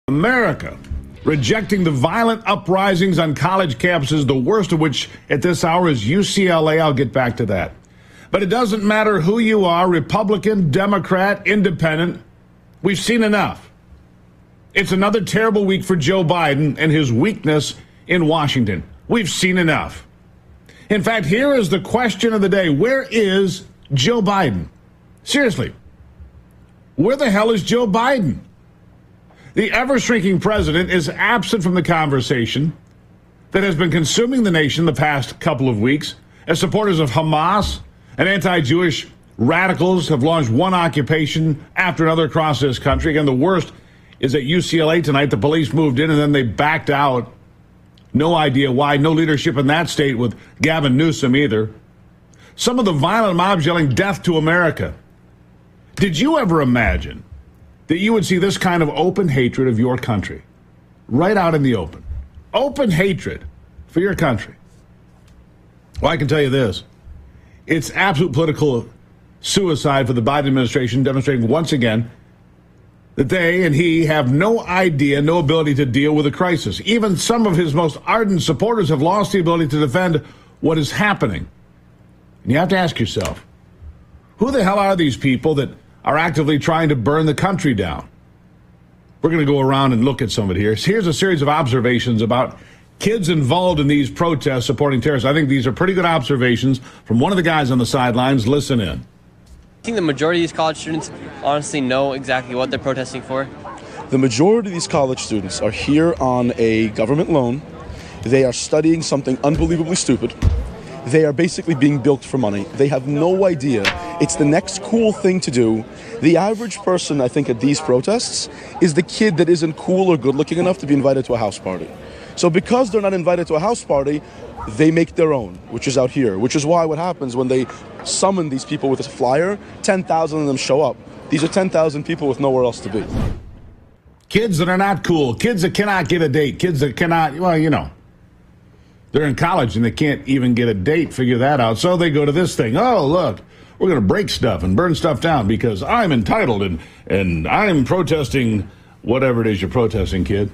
America rejecting the violent uprisings on college campuses, the worst of which at this hour is UCLA. I'll get back to that. But it doesn't matter who you are, Republican, Democrat, Independent. We've seen enough. It's another terrible week for Joe Biden and his weakness in Washington. We've seen enough. In fact, here is the question of the day. Where is Joe Biden? Seriously, where the hell is Joe Biden? The ever-shrinking president is absent from the conversation that has been consuming the nation the past couple of weeks as supporters of Hamas and anti-Jewish radicals have launched one occupation after another across this country. Again, the worst is at UCLA tonight. The police moved in and then they backed out. No idea why. No leadership in that state with Gavin Newsom either. Some of the violent mobs yelling death to America. Did you ever imagine that you would see this kind of open hatred of your country right out in the open? Open hatred for your country. Well, I can tell you this. It's absolute political suicide for the Biden administration, demonstrating once again that they and he have no idea, no ability to deal with a crisis. Even some of his most ardent supporters have lost the ability to defend what is happening. And you have to ask yourself, who the hell are these people that are actively trying to burn the country down? We're going to go around and look at some of it here. Here's a series of observations about kids involved in these protests supporting terrorists. I think these are pretty good observations from one of the guys on the sidelines. Listen in. I think the majority of these college students honestly know exactly what they're protesting for. The majority of these college students are here on a government loan. They are studying something unbelievably stupid. They are basically being bilked for money. They have no idea. It's the next cool thing to do. The average person, I think, at these protests is the kid that isn't cool or good looking enough to be invited to a house party. So because they're not invited to a house party, they make their own, which is out here, which is why what happens when they summon these people with a flyer, 10,000 of them show up. These are 10,000 people with nowhere else to be. Kids that are not cool, kids that cannot get a date, kids that cannot, well, you know, they're in college and they can't even get a date, figure that out. So they go to this thing. Oh, look, we're going to break stuff and burn stuff down because I'm entitled and I'm protesting whatever it is you're protesting, kid.